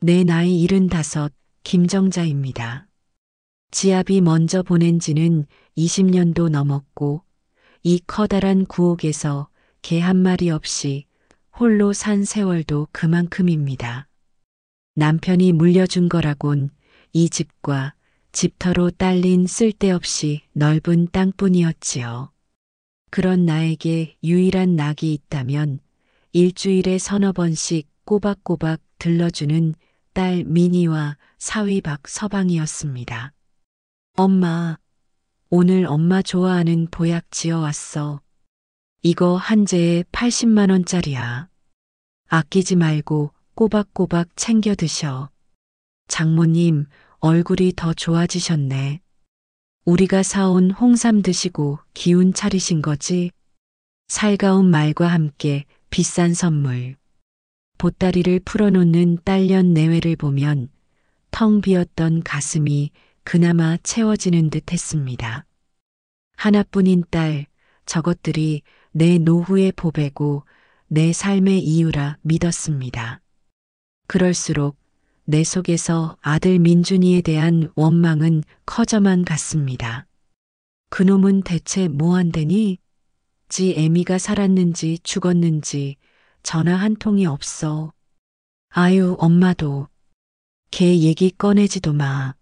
내 나이 75, 김정자입니다. 지압이 먼저 보낸 지는 20년도 넘었고 이 커다란 구옥에서 개 한 마리 없이 홀로 산 세월도 그만큼입니다. 남편이 물려준 거라곤 이 집과 집터로 딸린 쓸데없이 넓은 땅뿐이었지요. 그런 나에게 유일한 낙이 있다면 일주일에 서너 번씩 꼬박꼬박 들러주는 딸 미니와 사위 박 서방이었습니다. 엄마, 오늘 엄마 좋아하는 보약 지어왔어. 이거 한 재에 80만 원짜리야. 아끼지 말고 꼬박꼬박 챙겨 드셔. 장모님, 얼굴이 더 좋아지셨네. 우리가 사온 홍삼 드시고 기운 차리신 거지? 살가운 말과 함께 비싼 선물. 보따리를 풀어놓는 딸년 내외를 보면 텅 비었던 가슴이 그나마 채워지는 듯 했습니다. 하나뿐인 딸, 저것들이 내 노후의 보배고 내 삶의 이유라 믿었습니다. 그럴수록 내 속에서 아들 민준이에 대한 원망은 커져만 갔습니다. 그놈은 대체 뭐 한대니? 지 애미가 살았는지 죽었는지 전화 한 통이 없어. 아유, 엄마도. 걔 얘기 꺼내지도 마.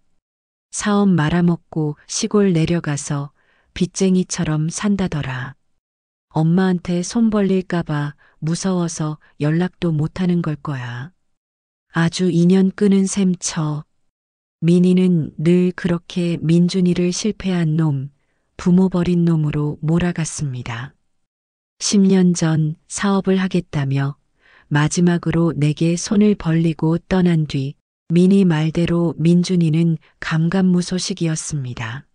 사업 말아먹고 시골 내려가서 빚쟁이처럼 산다더라. 엄마한테 손 벌릴까봐 무서워서 연락도 못하는 걸 거야. 아주 인연 끄는 셈쳐. 민희는 늘 그렇게 민준이를 실패한 놈, 부모 버린 놈으로 몰아갔습니다. 10년 전 사업을 하겠다며 마지막으로 내게 손을 벌리고 떠난 뒤 민희 말대로 민준이는 감감무소식이었습니다.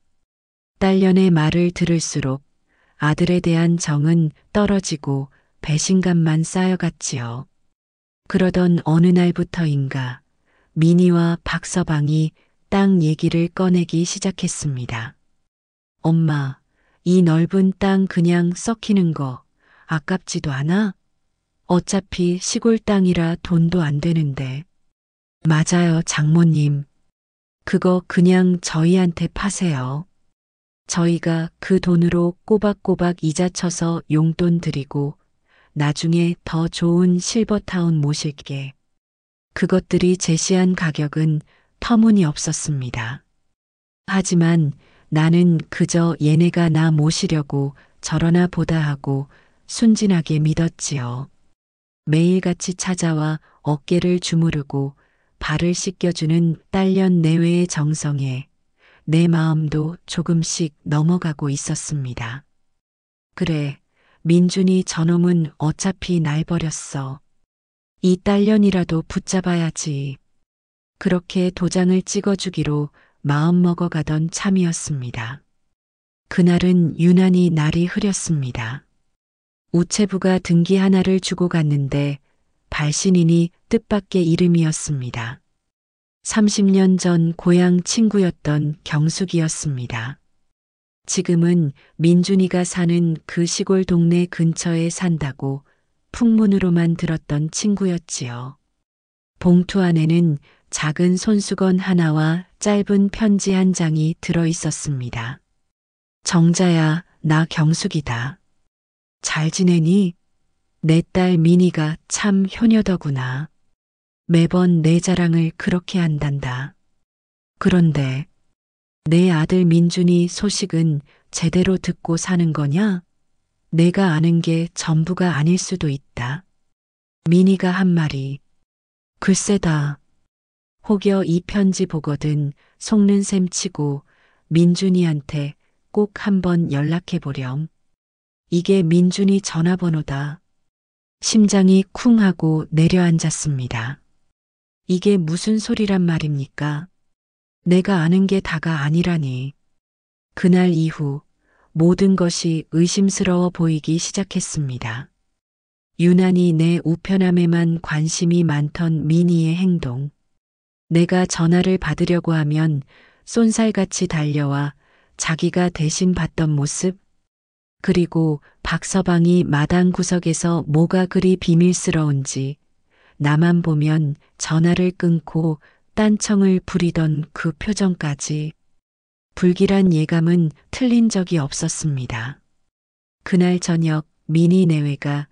딸년의 말을 들을수록 아들에 대한 정은 떨어지고 배신감만 쌓여갔지요. 그러던 어느 날부터인가 민희와 박서방이 땅 얘기를 꺼내기 시작했습니다. 엄마, 이 넓은 땅 그냥 썩히는 거 아깝지도 않아? 어차피 시골 땅이라 돈도 안 되는데. 맞아요, 장모님. 그거 그냥 저희한테 파세요. 저희가 그 돈으로 꼬박꼬박 이자 쳐서 용돈 드리고 나중에 더 좋은 실버타운 모실게. 그것들이 제시한 가격은 터무니없었습니다. 하지만 나는 그저 얘네가 나 모시려고 저러나 보다 하고 순진하게 믿었지요. 매일같이 찾아와 어깨를 주무르고 발을 씻겨주는 딸년 내외의 정성에 내 마음도 조금씩 넘어가고 있었습니다. 그래, 민준이 저놈은 어차피 날 버렸어. 이 딸년이라도 붙잡아야지. 그렇게 도장을 찍어주기로 마음먹어가던 참이었습니다. 그날은 유난히 날이 흐렸습니다. 우체부가 등기 하나를 주고 갔는데 발신인이 뜻밖의 이름이었습니다. 30년 전 고향 친구였던 경숙이었습니다. 지금은 민준이가 사는 그 시골 동네 근처에 산다고 풍문으로만 들었던 친구였지요. 봉투 안에는 작은 손수건 하나와 짧은 편지 한 장이 들어 있었습니다. 정자야, 나 경숙이다. 잘 지내니? 내 딸 민희가 참 효녀더구나. 매번 내 자랑을 그렇게 한단다. 그런데 내 아들 민준이 소식은 제대로 듣고 사는 거냐? 내가 아는 게 전부가 아닐 수도 있다. 민희가 한 말이, 글쎄다. 혹여 이 편지 보거든 속는 셈 치고 민준이한테 꼭 한번 연락해 보렴. 이게 민준이 전화번호다. 심장이 쿵 하고 내려앉았습니다. 이게 무슨 소리란 말입니까? 내가 아는 게 다가 아니라니. 그날 이후 모든 것이 의심스러워 보이기 시작했습니다. 유난히 내 우편함에만 관심이 많던 민희의 행동. 내가 전화를 받으려고 하면 쏜살같이 달려와 자기가 대신 받던 모습. 그리고 박서방이 마당 구석에서 뭐가 그리 비밀스러운지 나만 보면 전화를 끊고 딴청을 부리던 그 표정까지 불길한 예감은 틀린 적이 없었습니다. 그날 저녁 미니 내외가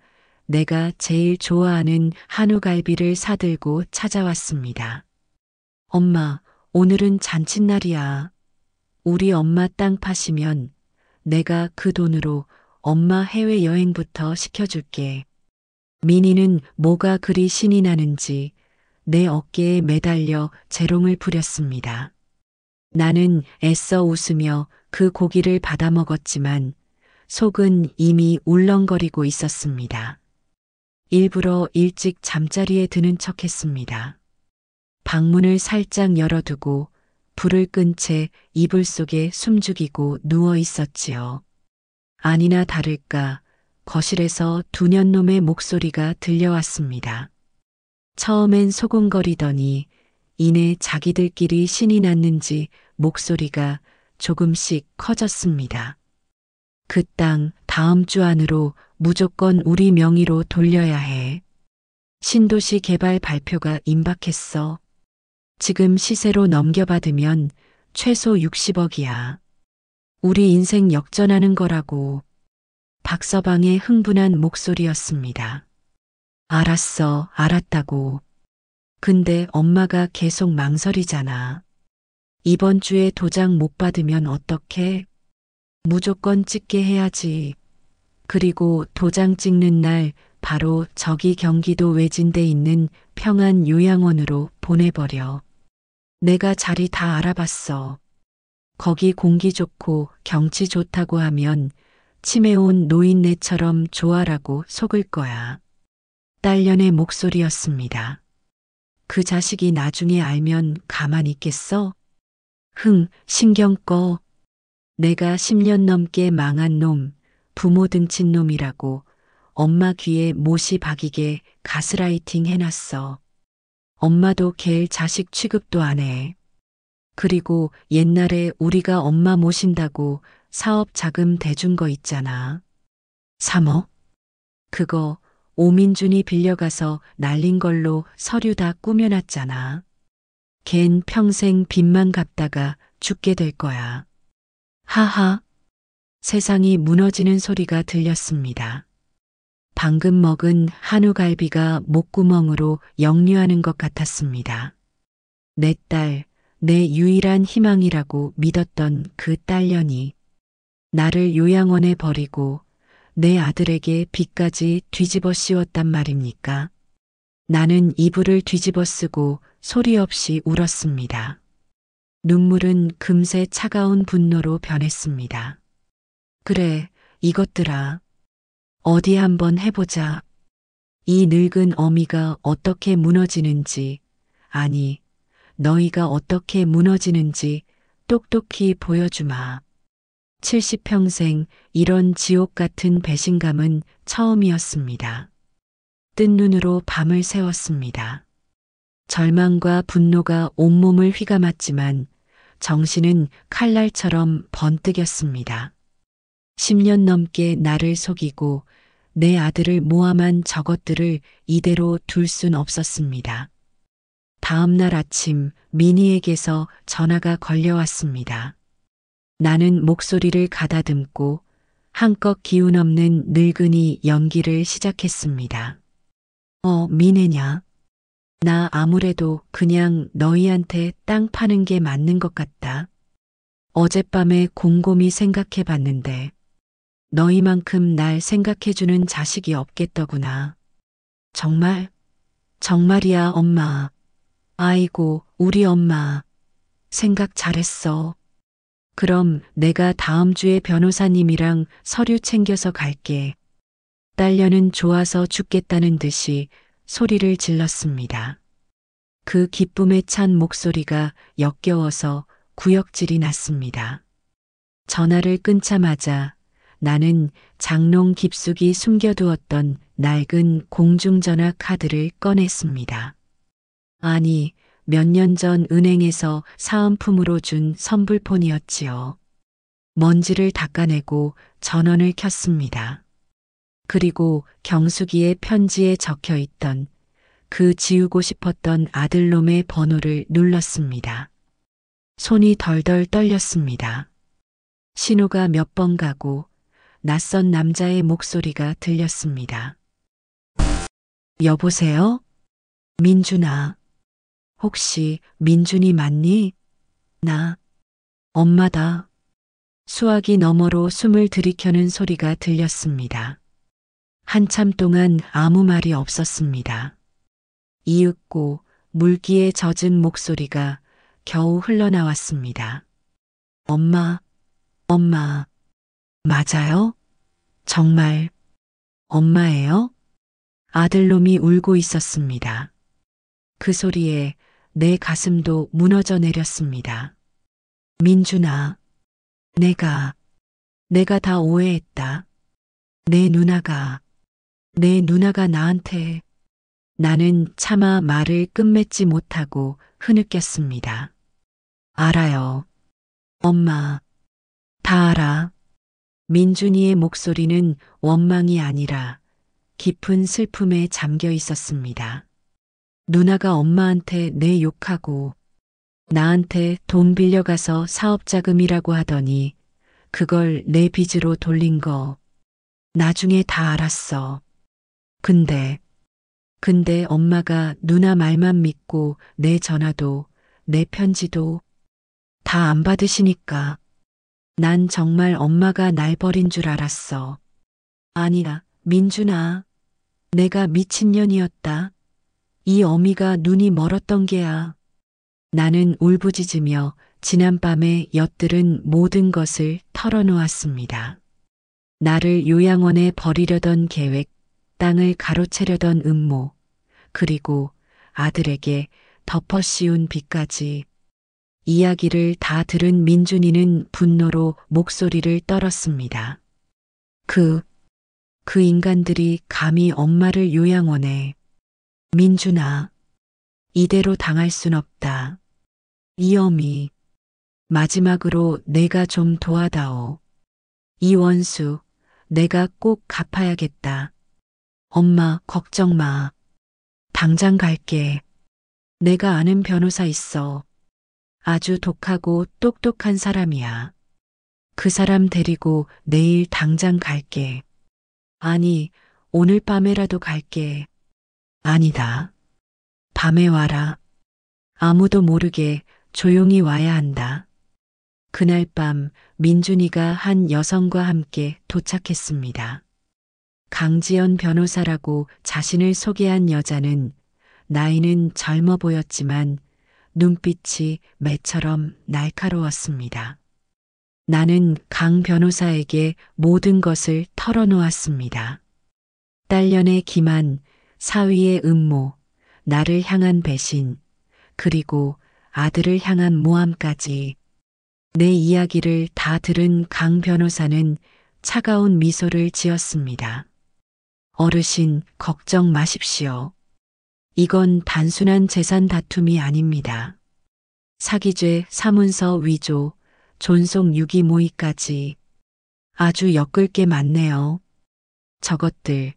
내가 제일 좋아하는 한우갈비를 사들고 찾아왔습니다. 엄마, 오늘은 잔칫날이야. 우리 엄마 땅 파시면 내가 그 돈으로 엄마 해외여행부터 시켜줄게. 미니는 뭐가 그리 신이 나는지 내 어깨에 매달려 재롱을 부렸습니다. 나는 애써 웃으며 그 고기를 받아 먹었지만 속은 이미 울렁거리고 있었습니다. 일부러 일찍 잠자리에 드는 척했습니다. 방문을 살짝 열어두고 불을 끈 채 이불 속에 숨죽이고 누워 있었지요. 아니나 다를까 거실에서 두 년놈의 목소리가 들려왔습니다. 처음엔 소곤거리더니 이내 자기들끼리 신이 났는지 목소리가 조금씩 커졌습니다. 그 땅 다음 주 안으로 무조건 우리 명의로 돌려야 해. 신도시 개발 발표가 임박했어. 지금 시세로 넘겨받으면 최소 60억이야. 우리 인생 역전하는 거라고. 박서방의 흥분한 목소리였습니다. 알았어, 알았다고. 근데 엄마가 계속 망설이잖아. 이번 주에 도장 못 받으면 어떡해? 무조건 찍게 해야지. 그리고 도장 찍는 날 바로 저기 경기도 외진데 있는 평안 요양원으로 보내버려. 내가 자리 다 알아봤어. 거기 공기 좋고 경치 좋다고 하면 치매 온 노인네처럼 좋아라고 속을 거야. 딸년의 목소리였습니다. 그 자식이 나중에 알면 가만히 있겠어? 신경 꺼. 내가 10년 넘게 망한 놈, 부모 등친 놈이라고 엄마 귀에 못이 박이게 가스라이팅 해놨어. 엄마도 걔 자식 취급도 안 해. 그리고 옛날에 우리가 엄마 모신다고 사업 자금 대준 거 있잖아. 3억? 그거 오민준이 빌려가서 날린 걸로 서류 다 꾸며놨잖아. 걘 평생 빚만 갚다가 죽게 될 거야. 하하. 세상이 무너지는 소리가 들렸습니다. 방금 먹은 한우갈비가 목구멍으로 역류하는 것 같았습니다. 내 딸, 내 유일한 희망이라고 믿었던 그 딸년이 나를 요양원에 버리고 내 아들에게 빚까지 뒤집어 씌웠단 말입니까? 나는 이불을 뒤집어 쓰고 소리 없이 울었습니다. 눈물은 금세 차가운 분노로 변했습니다. 그래, 이것들아. 어디 한번 해보자. 이 늙은 어미가 어떻게 무너지는지, 아니, 너희가 어떻게 무너지는지 똑똑히 보여주마. 70평생 이런 지옥 같은 배신감은 처음이었습니다. 뜬 눈으로 밤을 새웠습니다. 절망과 분노가 온몸을 휘감았지만 정신은 칼날처럼 번뜩였습니다. 10년 넘게 나를 속이고 내 아들을 모함한 저것들을 이대로 둘 순 없었습니다. 다음 날 아침 미니에게서 전화가 걸려왔습니다. 나는 목소리를 가다듬고 한껏 기운 없는 늙은이 연기를 시작했습니다. 미네냐? 나 아무래도 그냥 너희한테 땅 파는 게 맞는 것 같다. 어젯밤에 곰곰이 생각해 봤는데 너희만큼 날 생각해주는 자식이 없겠더구나. 정말? 정말이야, 엄마. 아이고, 우리 엄마. 생각 잘했어. 그럼 내가 다음 주에 변호사님이랑 서류 챙겨서 갈게. 딸려는 좋아서 죽겠다는 듯이 소리를 질렀습니다. 그 기쁨에 찬 목소리가 역겨워서 구역질이 났습니다. 전화를 끊자마자 나는 장롱 깊숙이 숨겨두었던 낡은 공중전화 카드를 꺼냈습니다. 아니, 몇 년 전 은행에서 사은품으로 준 선불폰이었지요. 먼지를 닦아내고 전원을 켰습니다. 그리고 경수기의 편지에 적혀 있던 그 지우고 싶었던 아들놈의 번호를 눌렀습니다. 손이 덜덜 떨렸습니다. 신호가 몇 번 가고 낯선 남자의 목소리가 들렸습니다. 여보세요? 민준아. 혹시 민준이 맞니? 나 엄마다. 수화기 너머로 숨을 들이켜는 소리가 들렸습니다. 한참 동안 아무 말이 없었습니다. 이윽고 물기에 젖은 목소리가 겨우 흘러나왔습니다. 엄마, 엄마, 맞아요? 정말 엄마예요? 아들놈이 울고 있었습니다. 그 소리에 내 가슴도 무너져 내렸습니다. 민준아, 내가 다 오해했다. 내 누나가 나한테. 나는 차마 말을 끝맺지 못하고 흐느꼈습니다. 알아요. 엄마, 다 알아. 민준이의 목소리는 원망이 아니라 깊은 슬픔에 잠겨 있었습니다. 누나가 엄마한테 내 욕하고 나한테 돈 빌려가서 사업자금이라고 하더니 그걸 내 빚으로 돌린 거 나중에 다 알았어. 근데 엄마가 누나 말만 믿고 내 전화도 내 편지도 다 안 받으시니까 난 정말 엄마가 날 버린 줄 알았어. 아니야, 민준아. 내가 미친년이었다. 이 어미가 눈이 멀었던 게야. 나는 울부짖으며 지난밤에 엿들은 모든 것을 털어놓았습니다. 나를 요양원에 버리려던 계획, 땅을 가로채려던 음모, 그리고 아들에게 덮어 씌운 빚까지. 이야기를 다 들은 민준이는 분노로 목소리를 떨었습니다. 그 인간들이 감히 엄마를 요양원에. 민준아, 이대로 당할 순 없다. 이 어미, 마지막으로 내가 좀 도와다오. 이 원수, 내가 꼭 갚아야겠다. 엄마, 걱정 마. 당장 갈게. 내가 아는 변호사 있어. 아주 독하고 똑똑한 사람이야. 그 사람 데리고 내일 당장 갈게. 아니, 오늘 밤에라도 갈게. 아니다. 밤에 와라. 아무도 모르게 조용히 와야 한다. 그날 밤 민준이가 한 여성과 함께 도착했습니다. 강지연 변호사라고 자신을 소개한 여자는 나이는 젊어 보였지만 눈빛이 매처럼 날카로웠습니다. 나는 강 변호사에게 모든 것을 털어놓았습니다. 딸년의 기만, 사위의 음모, 나를 향한 배신, 그리고 아들을 향한 모함까지. 내 이야기를 다 들은 강 변호사는 차가운 미소를 지었습니다. 어르신, 걱정 마십시오. 이건 단순한 재산 다툼이 아닙니다. 사기죄, 사문서 위조, 존속 유기 모의까지 아주 엮을 게 많네요. 저것들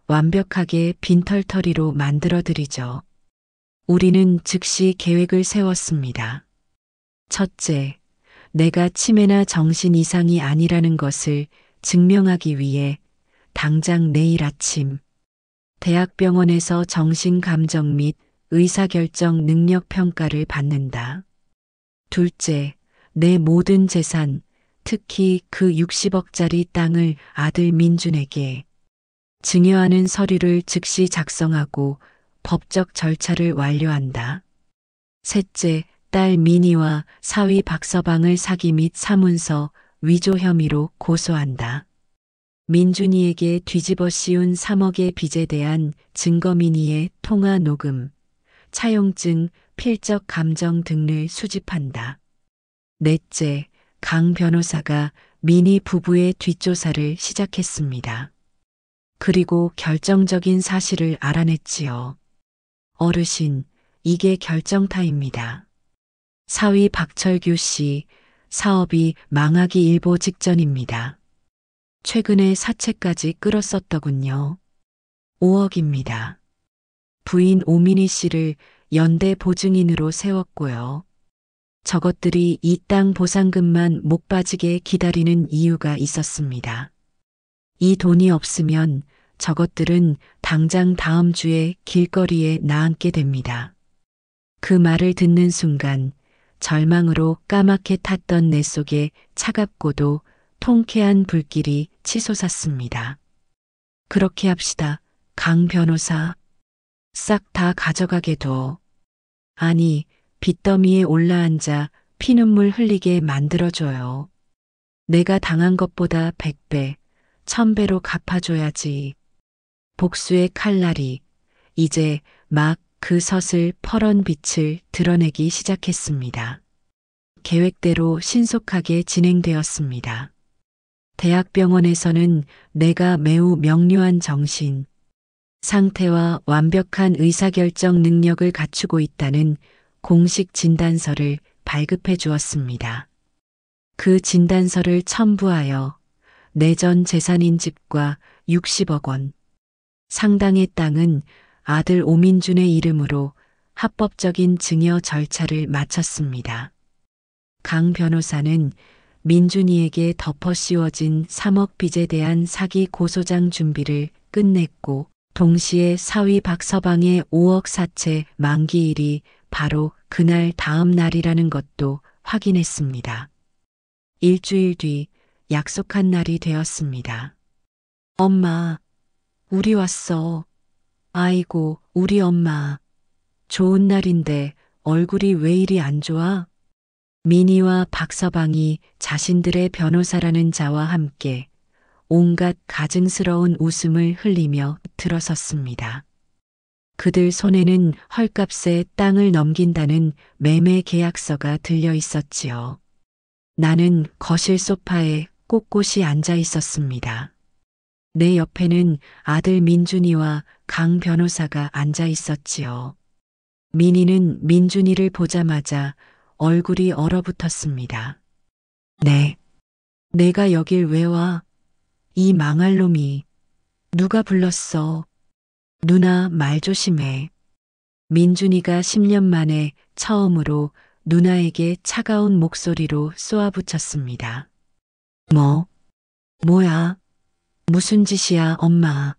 완벽하게 빈털터리로 만들어드리죠. 우리는 즉시 계획을 세웠습니다. 첫째, 내가 치매나 정신 이상이 아니라는 것을 증명하기 위해 당장 내일 아침 대학병원에서 정신감정 및 의사결정 능력 평가를 받는다. 둘째, 내 모든 재산, 특히 그 60억짜리 땅을 아들 민준에게 증여하는 서류를 즉시 작성하고 법적 절차를 완료한다. 셋째, 딸 미니와 사위 박서방을 사기 및 사문서 위조 혐의로 고소한다. 민준이에게 뒤집어 씌운 3억의 빚에 대한 증거민의의 통화 녹음, 차용증, 필적 감정 등을 수집한다. 넷째, 강 변호사가 미니 부부의 뒷조사를 시작했습니다. 그리고 결정적인 사실을 알아냈지요. 어르신, 이게 결정타입니다. 사위 박철규 씨, 사업이 망하기 일보 직전입니다. 최근에 사채까지 끌었었더군요. 5억입니다. 부인 오민희 씨를 연대 보증인으로 세웠고요. 저것들이 이 땅 보상금만 못 빠지게 기다리는 이유가 있었습니다. 이 돈이 없으면 저것들은 당장 다음 주에 길거리에 나앉게 됩니다. 그 말을 듣는 순간 절망으로 까맣게 탔던 내 속에 차갑고도 통쾌한 불길이 치솟았습니다. 그렇게 합시다. 강 변호사. 싹 다 가져가게 둬. 아니, 빚더미에 올라앉아 피눈물 흘리게 만들어줘요. 내가 당한 것보다 100배, 1000배로 갚아줘야지. 복수의 칼날이 이제 막 그 서슬 퍼런 빛을 드러내기 시작했습니다. 계획대로 신속하게 진행되었습니다. 대학병원에서는 내가 매우 명료한 정신, 상태와 완벽한 의사결정 능력을 갖추고 있다는 공식 진단서를 발급해 주었습니다. 그 진단서를 첨부하여 내 전 재산인 집과 60억 원, 상당의 땅은 아들 오민준의 이름으로 합법적인 증여 절차를 마쳤습니다. 강 변호사는 민준이에게 덮어 씌워진 3억 빚에 대한 사기 고소장 준비를 끝냈고 동시에 사위 박서방의 5억 사채 만기일이 바로 그날 다음 날이라는 것도 확인했습니다. 일주일 뒤 약속한 날이 되었습니다. 엄마, 우리 왔어. 아이고, 우리 엄마. 좋은 날인데 얼굴이 왜 이리 안 좋아? 민희와 박서방이 자신들의 변호사라는 자와 함께 온갖 가증스러운 웃음을 흘리며 들어섰습니다. 그들 손에는 헐값에 땅을 넘긴다는 매매 계약서가 들려 있었지요. 나는 거실 소파에 꼿꼿이 앉아 있었습니다. 내 옆에는 아들 민준이와 강 변호사가 앉아 있었지요. 민희는 민준이를 보자마자 얼굴이 얼어붙었습니다. 네, 내가 여길 왜 와? 이 망할 놈이. 누가 불렀어? 누나 말 조심해. 민준이가 10년 만에 처음으로 누나에게 차가운 목소리로 쏘아붙였습니다. 뭐야? 무슨 짓이야, 엄마.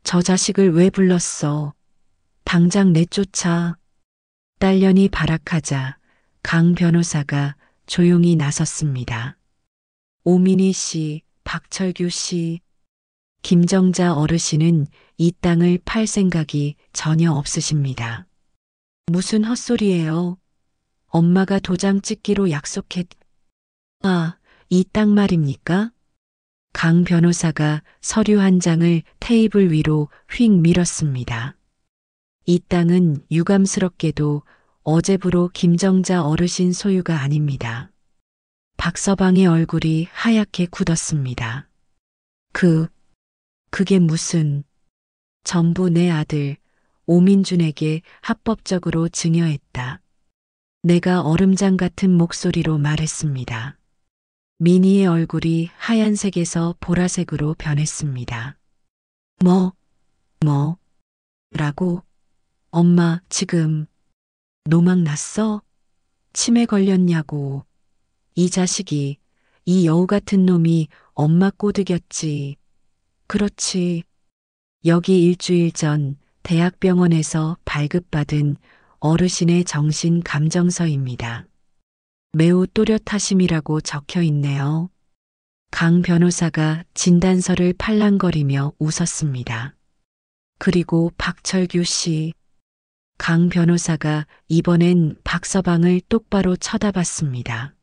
저 자식을 왜 불렀어? 당장 내쫓아. 딸년이 발악하자 강 변호사가 조용히 나섰습니다. 오민희 씨, 박철규 씨, 김정자 어르신은 이 땅을 팔 생각이 전혀 없으십니다. 무슨 헛소리예요? 엄마가 도장 찍기로 이 땅 말입니까? 강 변호사가 서류 한 장을 테이블 위로 휙 밀었습니다. 이 땅은 유감스럽게도 어제부로 김정자 어르신 소유가 아닙니다. 박서방의 얼굴이 하얗게 굳었습니다. 그게 무슨... 전부 내 아들 오민준에게 합법적으로 증여했다. 내가 얼음장 같은 목소리로 말했습니다. 민희의 얼굴이 하얀색에서 보라색으로 변했습니다. 라고? 엄마 지금 노망 났어? 치매 걸렸냐고. 이 자식이, 이 여우 같은 놈이 엄마 꼬드겼지. 그렇지. 여기 일주일 전 대학병원에서 발급받은 어르신의 정신 감정서입니다. 매우 또렷하심이라고 적혀 있네요. 강 변호사가 진단서를 팔랑거리며 웃었습니다. 그리고 박철규 씨. 강 변호사가 이번엔 박서방을 똑바로 쳐다봤습니다.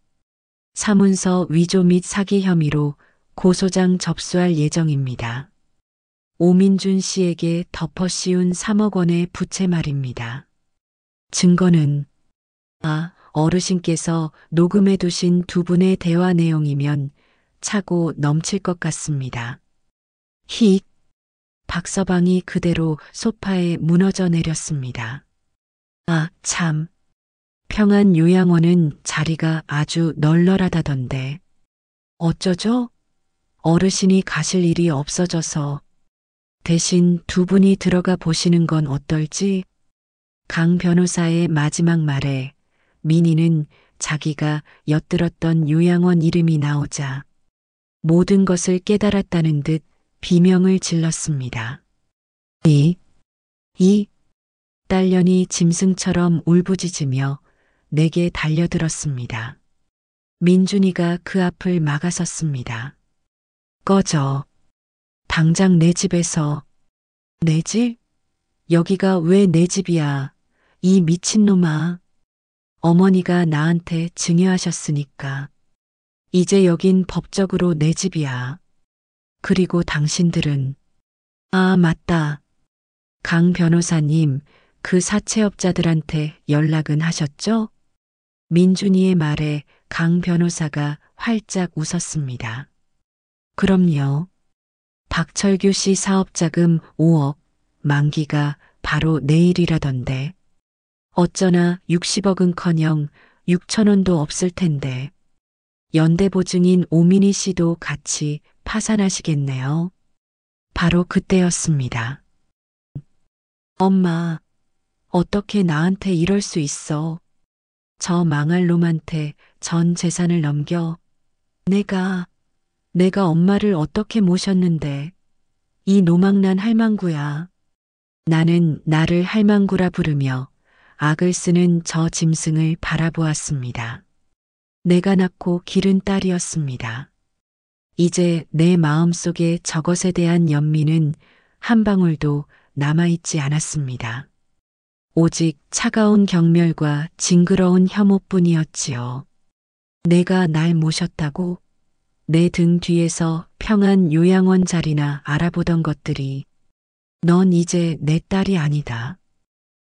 사문서 위조 및 사기 혐의로 고소장 접수할 예정입니다. 오민준 씨에게 덮어 씌운 3억 원의 부채 말입니다. 증거는 어르신께서 녹음해 두신 두 분의 대화 내용이면 차고 넘칠 것 같습니다. 박서방이 그대로 소파에 무너져 내렸습니다. 참. 평안 요양원은 자리가 아주 널널하다던데. 어쩌죠? 어르신이 가실 일이 없어져서. 대신 두 분이 들어가 보시는 건 어떨지? 강 변호사의 마지막 말에 민희는 자기가 엿들었던 요양원 이름이 나오자 모든 것을 깨달았다는 듯 비명을 질렀습니다. 이 딸년이 짐승처럼 울부짖으며 내게 달려들었습니다. 민준이가 그 앞을 막아섰습니다. 꺼져. 당장 내 집에서. 내 집? 여기가 왜 내 집이야? 이 미친놈아. 어머니가 나한테 증여하셨으니까. 이제 여긴 법적으로 내 집이야. 그리고 당신들은. 아, 맞다. 강 변호사님, 그 사채업자들한테 연락은 하셨죠? 민준이의 말에 강 변호사가 활짝 웃었습니다. 그럼요. 박철규 씨 사업자금 5억, 만기가 바로 내일이라던데. 어쩌나 60억은커녕 6천원도 없을 텐데. 연대보증인 오민희 씨도 같이 파산하시겠네요. 바로 그때였습니다. 엄마, 어떻게 나한테 이럴 수 있어? 저 망할 놈한테 전 재산을 넘겨. 내가 엄마를 어떻게 모셨는데. 이 노망난 할망구야. 나는 나를 할망구라 부르며 악을 쓰는 저 짐승을 바라보았습니다. 내가 낳고 기른 딸이었습니다. 이제 내 마음속에 저것에 대한 연민은 한 방울도 남아있지 않았습니다. 오직 차가운 경멸과 징그러운 혐오뿐이었지요. 내가 날 모셨다고 내 등 뒤에서 평안 요양원 자리나 알아보던 것들이 넌 이제 내 딸이 아니다.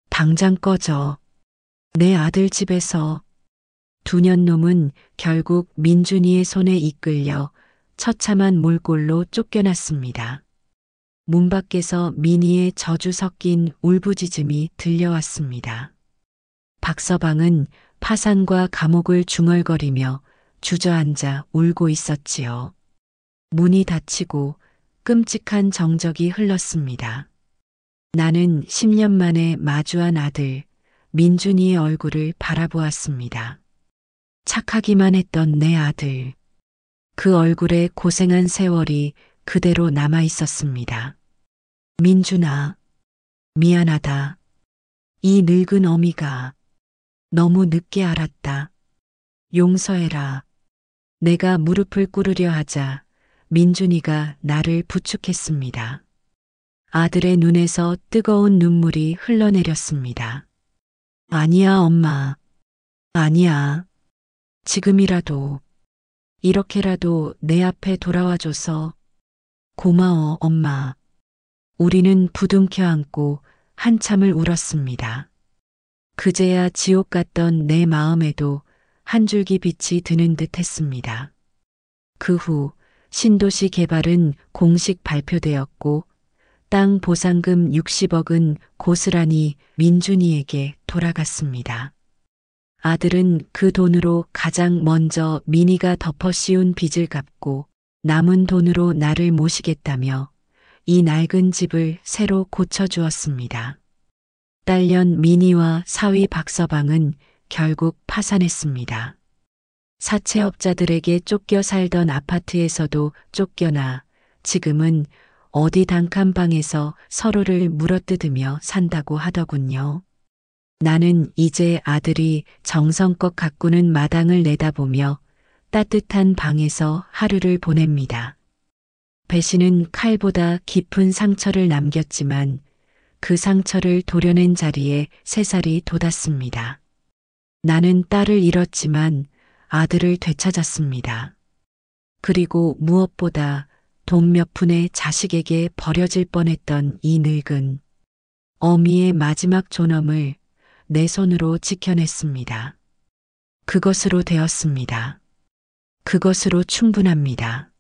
당장 꺼져. 내 아들 집에서. 두년놈은 결국 민준이의 손에 이끌려 처참한 몰골로 쫓겨났습니다. 문 밖에서 민희의 저주 섞인 울부짖음이 들려왔습니다. 박서방은 파산과 감옥을 중얼거리며 주저앉아 울고 있었지요. 문이 닫히고 끔찍한 정적이 흘렀습니다. 나는 10년 만에 마주한 아들 민준이의 얼굴을 바라보았습니다. 착하기만 했던 내 아들. 그 얼굴에 고생한 세월이 그대로 남아 있었습니다. 민준아, 미안하다. 이 늙은 어미가 너무 늦게 알았다. 용서해라. 내가 무릎을 꿇으려 하자 민준이가 나를 부축했습니다. 아들의 눈에서 뜨거운 눈물이 흘러내렸습니다. 아니야, 엄마. 아니야. 지금이라도, 이렇게라도 내 앞에 돌아와줘서 고마워, 엄마. 우리는 부둥켜 안고 한참을 울었습니다. 그제야 지옥 같던 내 마음에도 한 줄기 빛이 드는 듯 했습니다. 그 후 신도시 개발은 공식 발표되었고 땅 보상금 60억은 고스란히 민준이에게 돌아갔습니다. 아들은 그 돈으로 가장 먼저 민희가 덮어 씌운 빚을 갚고 남은 돈으로 나를 모시겠다며 이 낡은 집을 새로 고쳐주었습니다. 딸년 민희와 사위 박서방은 결국 파산했습니다. 사채업자들에게 쫓겨 살던 아파트에서도 쫓겨나 지금은 어디 단칸방에서 서로를 물어뜯으며 산다고 하더군요. 나는 이제 아들이 정성껏 가꾸는 마당을 내다보며 따뜻한 방에서 하루를 보냅니다. 배신은 칼보다 깊은 상처를 남겼지만 그 상처를 도려낸 자리에 새살이 돋았습니다. 나는 딸을 잃었지만 아들을 되찾았습니다. 그리고 무엇보다 돈 몇 푼에 자식에게 버려질 뻔했던 이 늙은 어미의 마지막 존엄을 내 손으로 지켜냈습니다. 그것으로 되었습니다. 그것으로 충분합니다.